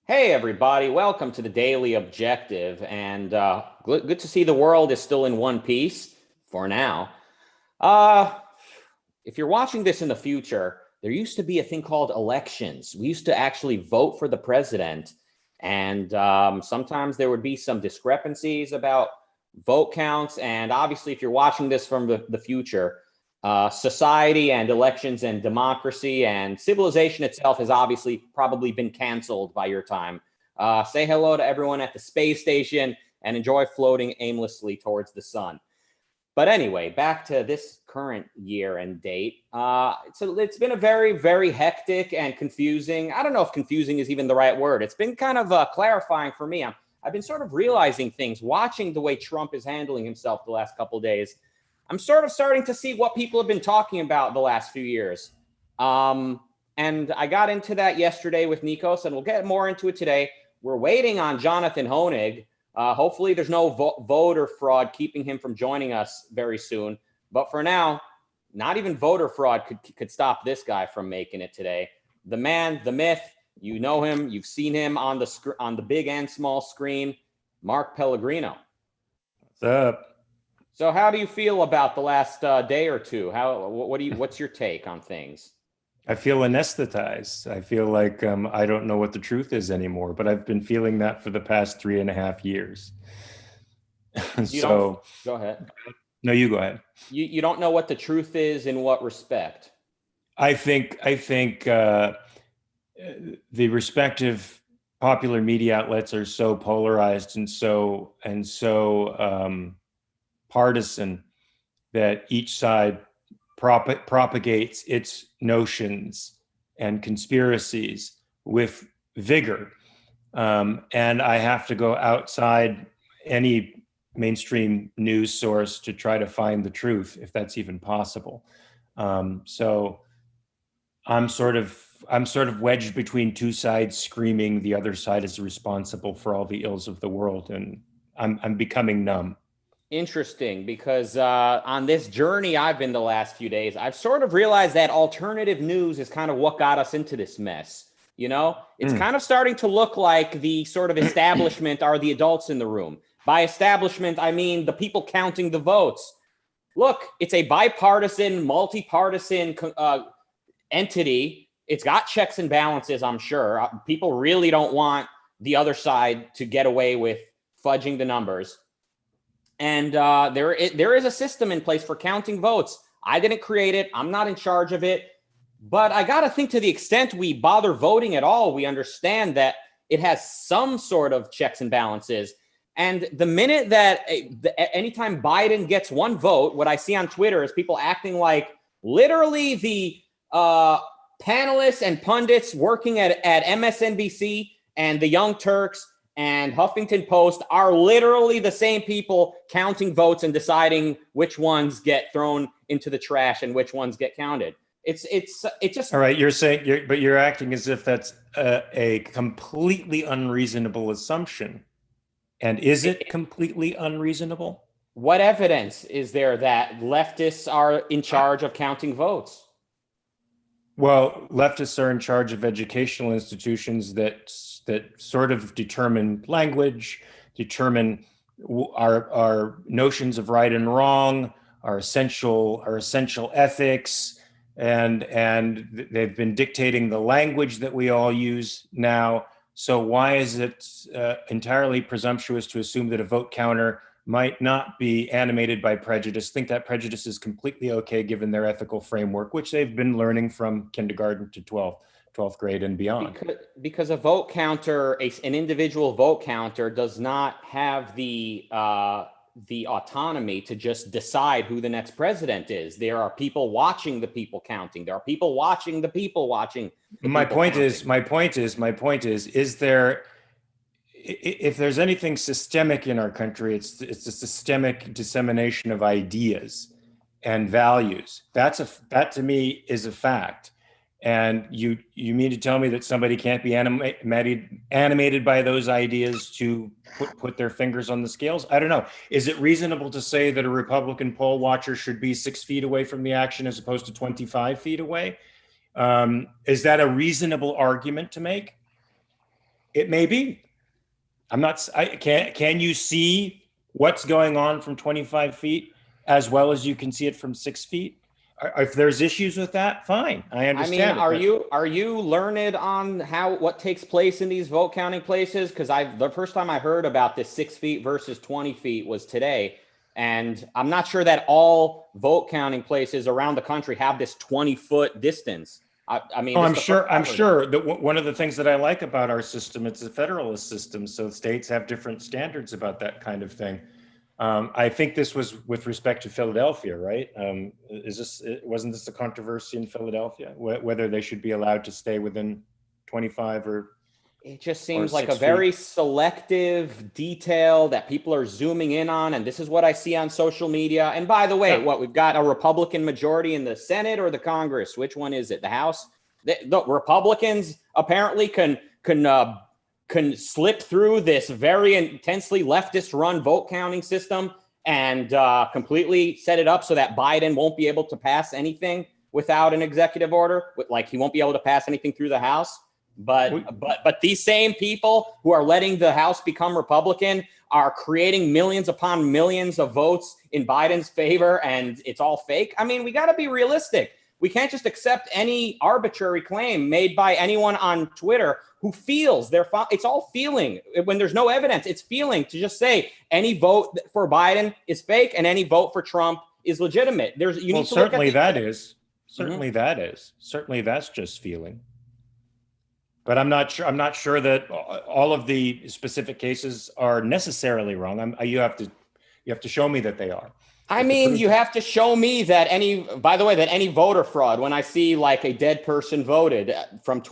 Hey, everybody, welcome to the Daily Objective. And good to see the world is still in one piece for now. Uh, if you're watching this in the future, there used to be a thing called elections. We used to actually vote for the president. And sometimes there would be some discrepancies about vote counts. And obviously, if you're watching this from the future, society and elections and democracy and civilization itself has obviously probably been canceled by your time. Say hello to everyone at the space station and enjoy floating aimlessly towards the sun. But anyway, back to this current year and date. It's been a very, very hectic and confusing. I don't know if confusing is even the right word. It's been kind of clarifying for me. I've been sort of realizing things, watching the way Trump is handling himself the last couple of days. I'm sort of starting to see what people have been talking about the last few years. And I got into that yesterday with Nikos, and we'll get more into it today. We're waiting on Jonathan Hoenig. Hopefully there's no voter fraud keeping him from joining us very soon. But for now, not even voter fraud could stop this guy from making it today. The man, the myth, you know him, you've seen him on the big and small screen, Mark Pellegrino. What's up? So how do you feel about the last day or two? What's your take on things? I feel anesthetized. I feel like I don't know what the truth is anymore, but I've been feeling that for the past 3.5 years. You don't So, Go ahead. no, you go ahead. You don't know what the truth is in what respect? I think the respective popular media outlets are so polarized and so partisan that each side propagates its notions and conspiracies with vigor. And I have to go outside any mainstream news source to try to find the truth, if that's even possible. So I'm sort of wedged between two sides, screaming the other side is responsible for all the ills of the world, and I'm becoming numb. Interesting, because on this journey I've been the last few days, I've sort of realized that alternative news is kind of what got us into this mess. It's kind of starting to look like the sort of establishment are the adults in the room. By establishment, I mean the people counting the votes. Look, it's a bipartisan, multi-partisan entity. It's got checks and balances, I'm sure. People really don't want the other side to get away with fudging the numbers. And there is a system in place for counting votes. I didn't create it. I'm not in charge of it. But I got to think, to the extent we bother voting at all, we understand that it has some sort of checks and balances. And the minute that anytime Biden gets one vote, what I see on Twitter is people acting like literally the panelists and pundits working at MSNBC and the Young Turks and Huffington Post are literally the same people counting votes and deciding which ones get thrown into the trash and which ones get counted. It's just All right, you're acting as if that's a completely unreasonable assumption. And is it completely unreasonable? what evidence is there that leftists are in charge of counting votes? Well, leftists are in charge of educational institutions that sort of determine language, determine our notions of right and wrong, our essential ethics, and they've been dictating the language that we all use now. So why is it entirely presumptuous to assume that a vote counter might not be animated by prejudice, think that prejudice is completely okay given their ethical framework, which they've been learning from kindergarten to 12th grade and beyond? Because a vote counter, an individual vote counter, does not have the autonomy to just decide who the next president is. There are people watching the people counting. There are people watching the people watching. My point is, if there's anything systemic in our country, it's a systemic dissemination of ideas and values. That to me is a fact. And you mean to tell me that somebody can't be animated by those ideas to put their fingers on the scales? I don't know. Is it reasonable to say that a Republican poll watcher should be 6 feet away from the action as opposed to 25 feet away? Is that a reasonable argument to make? It may be. Can you see what's going on from 25 feet as well as you can see it from 6 feet? If there's issues with that, fine. I understand. I mean, are you learned on what takes place in these vote counting places? Because the first time I heard about this 6 feet versus 20 feet was today. And I'm not sure that all vote counting places around the country have this 20-foot distance. I mean, I'm sure that one of the things that I like about our system, it's a federalist system. So states have different standards about that kind of thing. I think this was with respect to Philadelphia, right? Wasn't this a controversy in Philadelphia, whether they should be allowed to stay within 25 or? It just seems like a very selective detail that people are zooming in on. And this is what I see on social media. And by the way, we've got a Republican majority in the Senate or the Congress? Which one is it? The House? The Republicans apparently can slip through this very intensely leftist run vote counting system and completely set it up so that Biden won't be able to pass anything without an executive order. Like he won't be able to pass anything through the House. But these same people who are letting the House become Republican are creating millions upon millions of votes in Biden's favor, and it's all fake. I mean, we got to be realistic. We can't just accept any arbitrary claim made by anyone on Twitter who feels it's all feeling. When there's no evidence, it's feeling to just say any vote for Biden is fake and any vote for Trump is legitimate. Certainly that's just feeling. But I'm not sure that all of the specific cases are necessarily wrong. You have to show me that they are. I mean, you have to show me that any voter fraud, when I see like a dead person voted from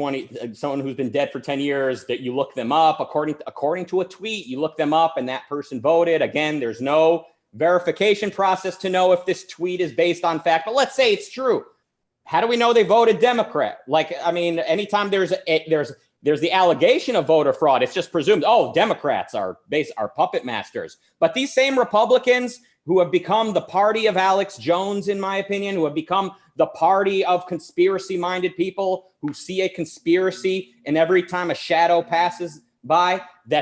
someone who's been dead for 10 years, that you look them up according to a tweet, you look them up and that person voted. Again, there's no verification process to know if this tweet is based on fact, but let's say it's true. How do we know they voted Democrat? Like, I mean, anytime there's the allegation of voter fraud, it's just presumed, Democrats are puppet masters. But these same Republicans who have become the party of Alex Jones, in my opinion, who have become the party of conspiracy-minded people who see a conspiracy, and every time a shadow passes by,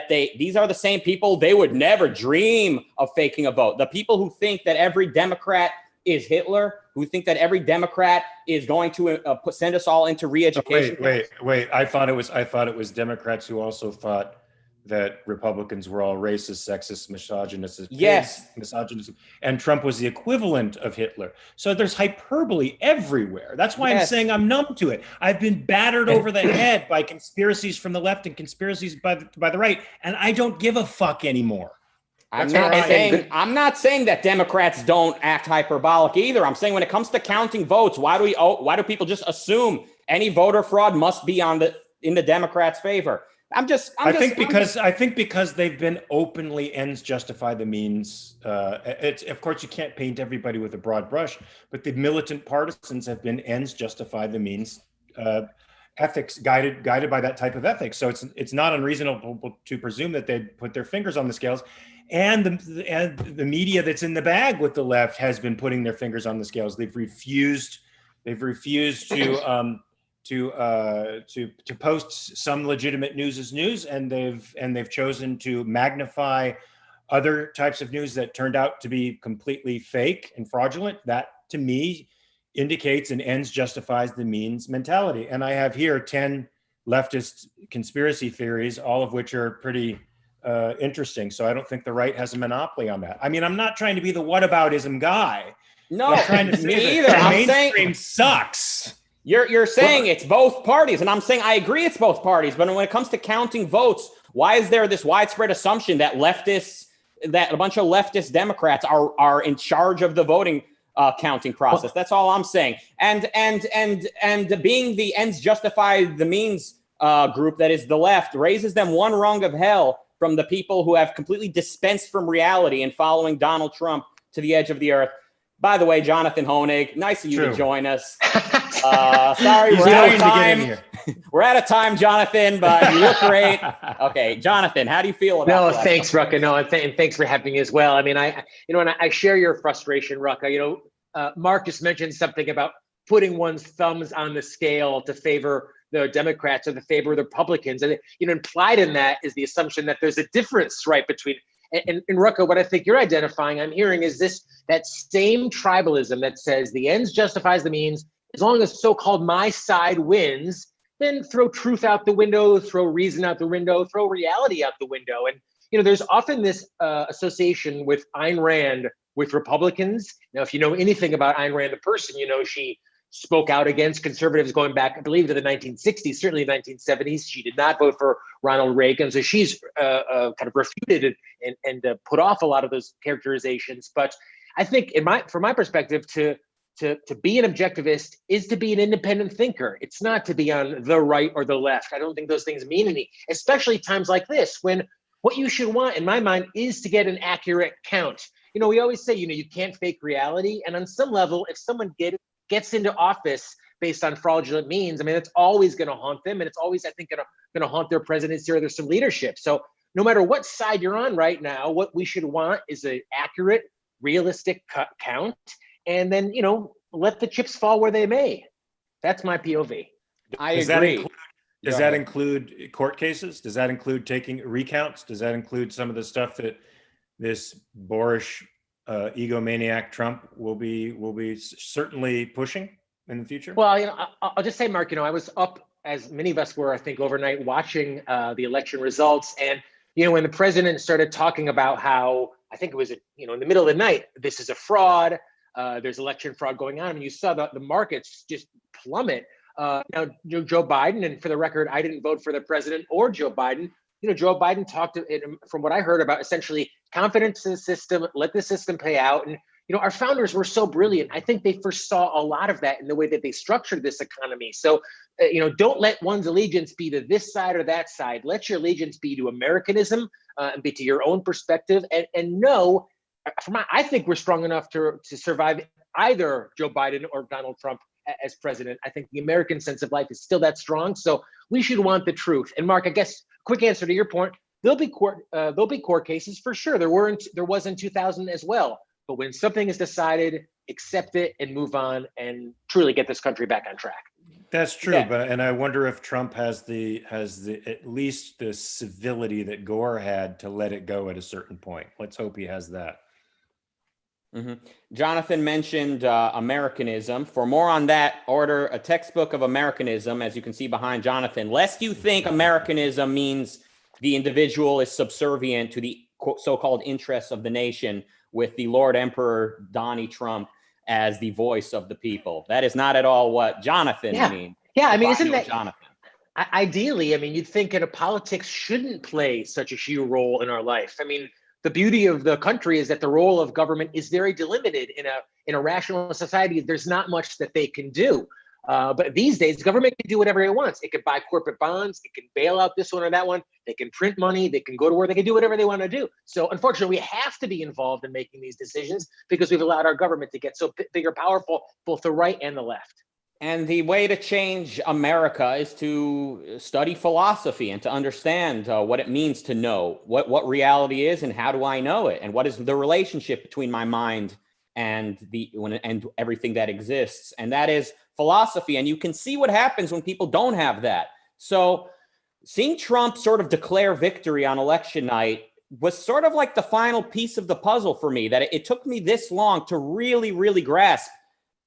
these are the same people. They would never dream of faking a vote. The people who think that every Democrat is Hitler, who think that every Democrat is going to send us all into re-education. Wait! I thought it was Democrats who also thought that Republicans were all racist, sexist, misogynist. Yes, misogynist, and Trump was the equivalent of Hitler. So there's hyperbole everywhere. That's why I'm saying I'm numb to it. I've been battered over the head by conspiracies from the left and conspiracies by the right, and I don't give a fuck anymore. I'm not saying that Democrats don't act hyperbolic either. I'm saying when it comes to counting votes, why do people just assume any voter fraud must be in the Democrats' favor? I think because they've been openly ends justify the means. Of course you can't paint everybody with a broad brush, but the militant partisans have been ends justify the means. Ethics guided by that type of ethics. So it's not unreasonable to presume that they'd put their fingers on the scales. And the media that's in the bag with the left has been putting their fingers on the scales. They've refused to post some legitimate news as news, and they've chosen to magnify other types of news that turned out to be completely fake and fraudulent. That to me indicates an ends justifies the means mentality. And I have here 10 leftist conspiracy theories, all of which are pretty interesting. So I don't think the right has a monopoly on that. I mean, I'm not trying to be the whataboutism guy. No, I'm trying to say me either. I'm mainstream sucks. You're saying it's both parties, and I'm saying I agree it's both parties. But when it comes to counting votes, why is there this widespread assumption that a bunch of leftist Democrats are in charge of the voting counting process? That's all I'm saying. And being the ends justify the means group that is the left raises them one rung of hell from the people who have completely dispensed from reality and following Donald Trump to the edge of the earth. By the way, Jonathan Hoenig, nice of you to join us. Sorry, we're out of time. We're out of time, Jonathan, but you look great. Okay, Jonathan, how do you feel about that? Thanks, Rucka. No, and thanks for having me as well. I mean, I share your frustration, Rucka. Mark just mentioned something about putting one's thumbs on the scale to favor the Democrats or the favor of the Republicans. And, implied in that is the assumption that there's a difference, right, between, and Rucka, what I think you're identifying, I'm hearing is that same tribalism that says the ends justifies the means, as long as so-called my side wins, then throw truth out the window, throw reason out the window, throw reality out the window. And, there's often this association with Ayn Rand with Republicans. Now, if you know anything about Ayn Rand, the person, she spoke out against conservatives going back, I believe, to the 1960s, certainly the 1970s. She did not vote for Ronald Reagan. So she's kind of refuted and put off a lot of those characterizations. But I think from my perspective, to be an objectivist is to be an independent thinker. It's not to be on the right or the left. I don't think those things mean any, especially times like this, when what you should want, in my mind, is to get an accurate count. We always say, you can't fake reality. And on some level, if someone gets into office based on fraudulent means, I mean, it's always going to haunt them. And it's always, I think, going to haunt their presidency or there's some leadership. So no matter what side you're on right now, what we should want is an accurate, realistic count. And then, let the chips fall where they may. That's my POV. I agree. Does that include court cases? Does that include taking recounts? Does that include some of the stuff that this boorish egomaniac Trump will be certainly pushing in the future? Well, I'll just say, Mark, I was up, as many of us were, I think, overnight watching the election results. And, when the president started talking about how, I think it was, in the middle of the night, this is a fraud, there's election fraud going on. And you saw the markets just plummet. Now, Joe Biden, and for the record, I didn't vote for the president or Joe Biden. Joe Biden talked, from what I heard, about essentially confidence in the system, let the system pay out. And, our founders were so brilliant. I think they foresaw a lot of that in the way that they structured this economy. So, don't let one's allegiance be to this side or that side. Let your allegiance be to Americanism and be to your own perspective. And know, I think we're strong enough to survive either Joe Biden or Donald Trump as president. I think the American sense of life is still that strong. So we should want the truth. And Mark, I guess, quick answer to your point, there'll be court cases for sure. There was in 2000 as well. But when something is decided, accept it and move on and truly get this country back on track. That's true, yeah. And I wonder if Trump has the at least the civility that Gore had to let it go at a certain point. Let's hope he has that. Mm-hmm. Jonathan mentioned Americanism. For more on that, order a textbook of Americanism, as you can see behind Jonathan, lest you think Americanism means the individual is subservient to the so-called interests of the nation, with the Lord Emperor Donnie Trump as the voice of the people. That is not at all what Jonathan means. Yeah, I mean, isn't that Jonathan? Ideally, I mean, you'd think politics shouldn't play such a huge role in our life. I mean, the beauty of the country is that the role of government is very delimited in a rational society. There's not much that they can do. But these days, government can do whatever it wants. It can buy corporate bonds. It can bail out this one or that one. They can print money. They can go to war. They can do whatever they want to do. So unfortunately, we have to be involved in making these decisions because we've allowed our government to get so big or powerful, both the right and the left. And the way to change America is to study philosophy and to understand what it means to know what reality is and how do I know it, and what is the relationship between my mind and everything that exists. And that is philosophy. And you can see what happens when people don't have that. So seeing Trump sort of declare victory on election night was sort of like the final piece of the puzzle for me, that it took me this long to really, really grasp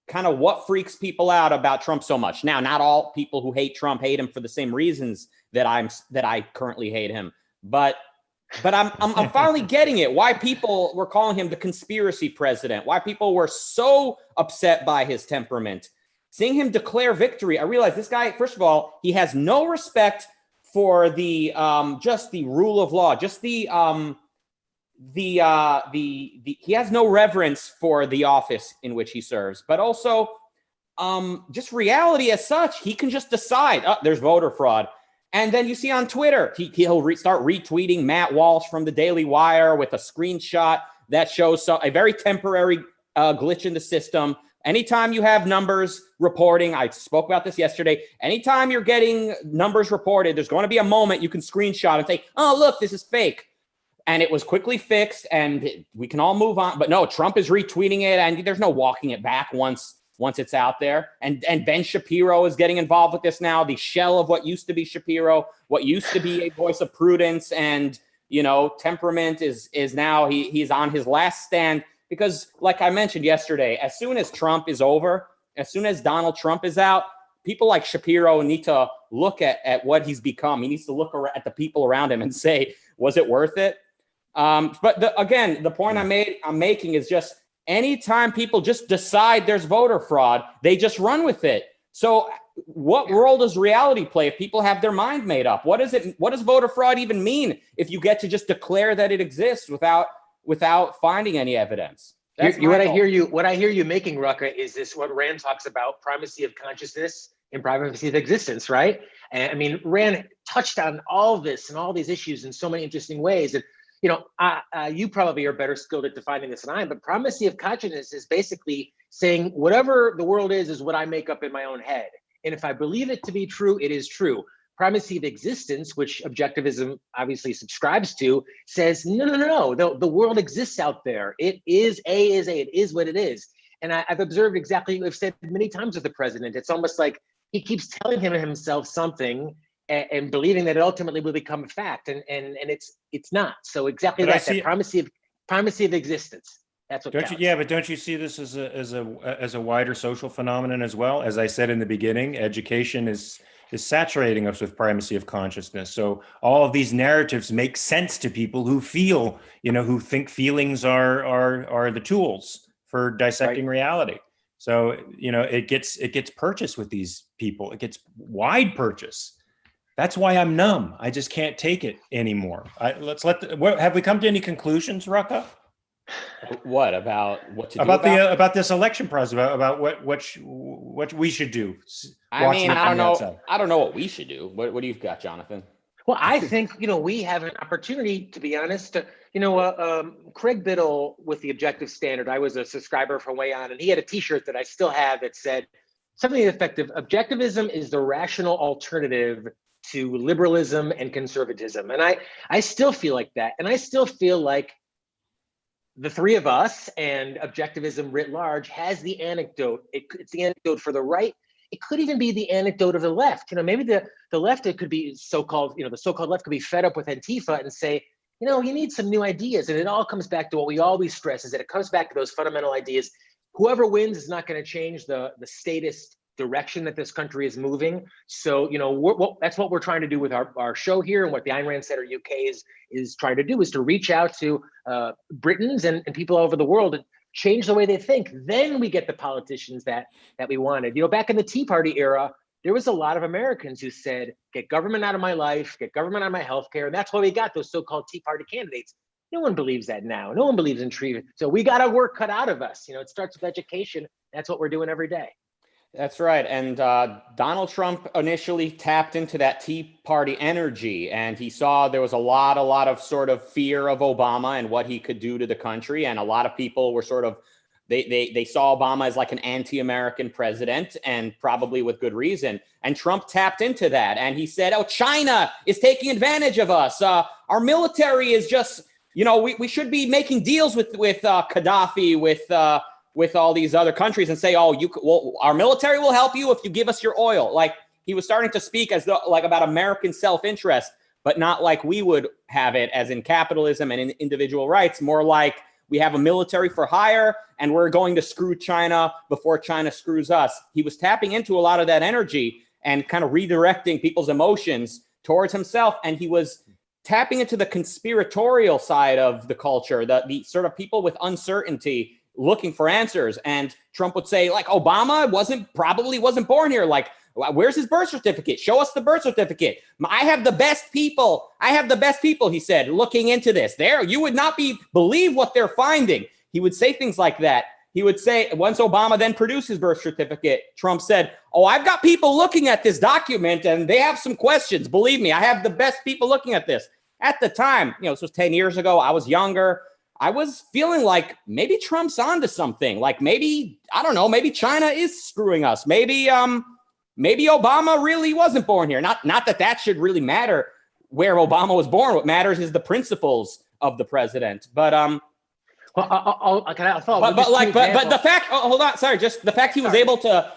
kind of what freaks people out about Trump so much. Now, not all people who hate Trump hate him for the same reasons that I currently hate him, but I'm finally getting it. Why people were calling him the conspiracy president, why people were so upset by his temperament. Seeing him declare victory, I realized this guy, first of all, he has no respect for the just the rule of law, just he has no reverence for the office in which he serves, but also just reality as such. He can just decide, there's voter fraud. And then you see on Twitter, he'll start retweeting Matt Walsh from the Daily Wire with a screenshot that shows a very temporary glitch in the system. Anytime you have numbers reporting, I spoke about this yesterday, anytime you're getting numbers reported, there's going to be a moment you can screenshot and say, oh, look, this is fake. And it was quickly fixed and we can all move on. But no, Trump is retweeting it and there's no walking it back once once it's out there. And Ben Shapiro is getting involved with this now, the shell of what used to be Shapiro, what used to be a voice of prudence and, temperament is now he's on his last stand. Because like I mentioned yesterday, as soon as Trump is over, as soon as Donald Trump is out, people like Shapiro need to look at what he's become. He needs to look at the people around him and say, was it worth it? But again, the point I'm making is just anytime people just decide there's voter fraud, they just run with it. So what role does reality play if people have their mind made up? What does voter fraud even mean if you get to just declare that it exists without finding any evidence? What I hear you making, Rucka, is this what Rand talks about: primacy of consciousness and primacy of existence, right? And I mean, Rand touched on all this and all these issues in so many interesting ways. And you probably are better skilled at defining this than I am, but primacy of consciousness is basically saying whatever the world is what I make up in my own head. And if I believe it to be true, it is true. Primacy of existence, which objectivism obviously subscribes to, says, no, the world exists out there. It is A is A, it is what it is. And I've observed exactly what I've said many times with the president. It's almost like he keeps telling himself something and believing that it ultimately will become a fact. And it's not. So exactly that primacy of existence. That's what counts. But don't you see this as a wider social phenomenon as well? As I said in the beginning, education is saturating us with primacy of consciousness. So all of these narratives make sense to people who feel, who think feelings are the tools for dissecting reality. So, it gets purchase with these people. It gets wide purchase. That's why I'm numb. I just can't take it anymore. Have we come to any conclusions, Rucka? What about what to do about this election process? About what we should do? I don't know what we should do. What do you got, Jonathan? Well, I think we have an opportunity, to be honest. Craig Biddle with the Objective Standard. I was a subscriber from way on, and he had a T-shirt that I still have that said something effective: "Objectivism is the rational alternative to liberalism and conservatism." And I still feel like that, and I still feel like the three of us and objectivism writ large has the anecdote. It's the anecdote for the right. It could even be the anecdote of the left. Maybe the left, it could be so-called, the so-called left could be fed up with Antifa and say, you need some new ideas. And it all comes back to what we always stress, is that it comes back to those fundamental ideas. Whoever wins is not going to change the statist direction that this country is moving. So, that's what we're trying to do with our show here, and what the Ayn Rand Center UK is trying to do, is to reach out to Britons and people all over the world and change the way they think. Then we get the politicians that we wanted. Back in the Tea Party era, there was a lot of Americans who said, get government out of my life, get government out of my healthcare. And that's why we got those so-called Tea Party candidates. No one believes that now. No one believes in treatment. So we got our work cut out of us. It starts with education. That's what we're doing every day. That's right. And Donald Trump initially tapped into that Tea Party energy, and he saw there was a lot of sort of fear of Obama and what he could do to the country. And a lot of people were sort of, they saw Obama as like an anti-American president, and probably with good reason. And Trump tapped into that, and he said, oh, China is taking advantage of us. Our military is just, we should be making deals with Gaddafi, with all these other countries, and say, our military will help you if you give us your oil. Like, he was starting to speak as though like about American self-interest, but not like we would have it, as in capitalism and in individual rights, more like we have a military for hire and we're going to screw China before China screws us. He was tapping into a lot of that energy and kind of redirecting people's emotions towards himself. And he was tapping into the conspiratorial side of the culture, the sort of people with uncertainty looking for answers. And Trump would say, like, Obama probably wasn't born here. Like, where's his birth certificate? Show us the birth certificate. I have the best people. He said, looking into this. You would not believe what they're finding. He would say things like that. He would say, once Obama then produced his birth certificate, Trump said, I've got people looking at this document and they have some questions. Believe me, I have the best people looking at this. At the time, this was 10 years ago. I was younger. I was feeling like maybe Trump's onto something. Like maybe China is screwing us. Maybe Obama really wasn't born here. Not that should really matter where Obama was born. What matters is the principles of the president. But Well, I'll follow. But the fact, hold on, sorry, just the fact he was able to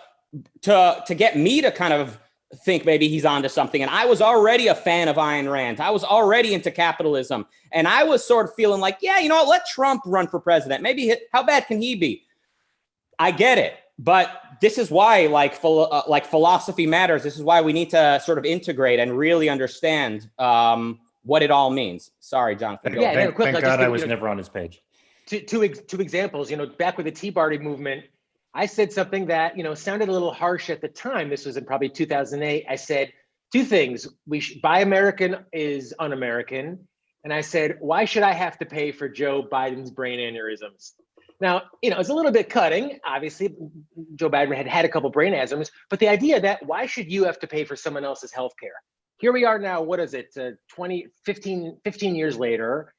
get me to kind of think maybe he's onto something. And I was already a fan of Ayn Rand. I was already into capitalism. And I was sort of feeling like, yeah, you know what, let Trump run for president. Maybe, how bad can he be? I get it. But this is why like philosophy matters. This is why we need to sort of integrate and really understand what it all means. Sorry, Jonathan. Yeah, thank God I was never on his page. Two examples, back with the Tea Party movement, I said something that, sounded a little harsh at the time. This was in probably 2008. I said two things. Buy American is un-American. And I said, why should I have to pay for Joe Biden's brain aneurysms? Now, it's a little bit cutting. Obviously, Joe Biden had a couple brain aneurysms, but the idea that why should you have to pay for someone else's healthcare? Here we are now, what is it, 15 years later.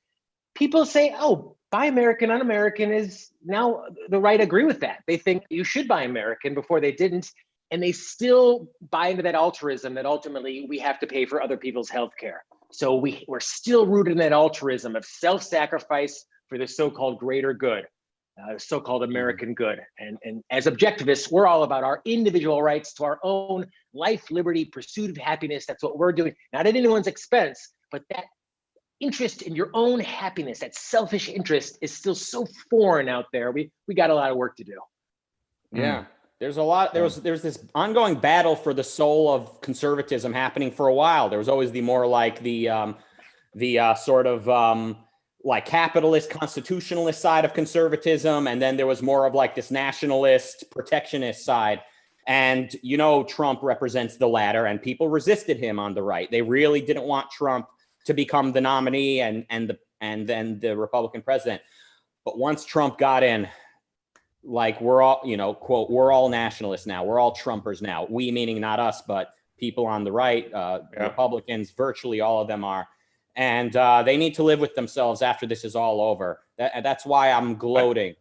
People say, oh, buy American, un-American is now the right agree with that. They think you should buy American before they didn't. And they still buy into that altruism that ultimately we have to pay for other people's healthcare. So we're still rooted in that altruism of self-sacrifice for the so-called greater good, so-called American good. And as objectivists, we're all about our individual rights to our own life, liberty, pursuit of happiness. That's what we're doing, not at anyone's expense, but that interest in your own happiness, that selfish interest is still so foreign out there. We got a lot of work to do. Yeah. There's a lot, there's this ongoing battle for the soul of conservatism happening for a while. There was always the more like the sort of like capitalist constitutionalist side of conservatism. And then there was more of like this nationalist protectionist side. And, Trump represents the latter, and people resisted him on the right. They really didn't want Trump to become the nominee and then the Republican president. But once Trump got in, like we're all, quote, we're all nationalists now. We're all Trumpers now. We meaning not us, but people on the right, Republicans, virtually all of them are. And they need to live with themselves after this is all over. That's why I'm gloating.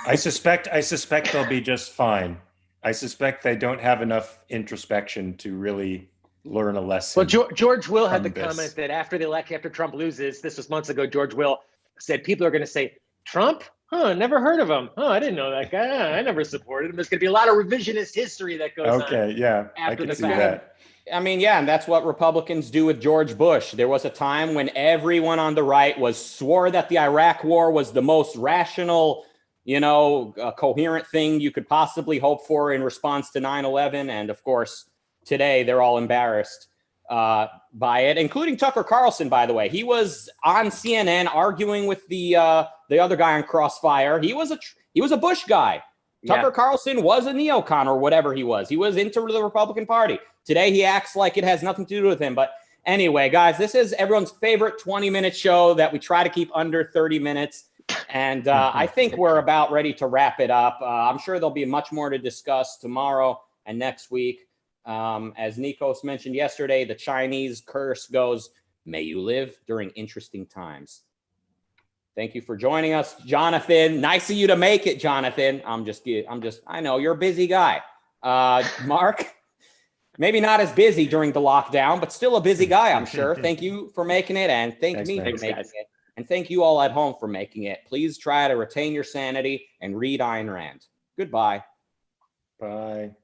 I suspect they'll be just fine. I suspect they don't have enough introspection to really learn a lesson. Well, George Will had the comment that after the election, after Trump loses, this was months ago, George Will said people are going to say, Trump? Never heard of him. I didn't know that guy. I never supported him. There's going to be a lot of revisionist history that goes on. Okay, yeah, I can see that. I mean, yeah, and that's what Republicans do with George Bush. There was a time when everyone on the right swore that the Iraq War was the most rational, coherent thing you could possibly hope for in response to 9/11. And of course, today they're all embarrassed by it, including Tucker Carlson, by the way. He was on CNN arguing with the other guy on Crossfire. He was a Bush guy. Tucker Carlson was a neocon or whatever he was. He was into the Republican Party. Today he acts like it has nothing to do with him. But anyway, guys, this is everyone's favorite 20-minute show that we try to keep under 30 minutes. And I think we're about ready to wrap it up. I'm sure there'll be much more to discuss tomorrow and next week. As Nikos mentioned yesterday, the Chinese curse goes, may you live during interesting times. Thank you for joining us, Jonathan. Nice of you to make it, Jonathan. I know you're a busy guy. Mark, maybe not as busy during the lockdown, but still a busy guy, I'm sure. Thank you for making it, and thanks me for making it. And thank you all at home for making it. Please try to retain your sanity and read Ayn Rand. Goodbye. Bye.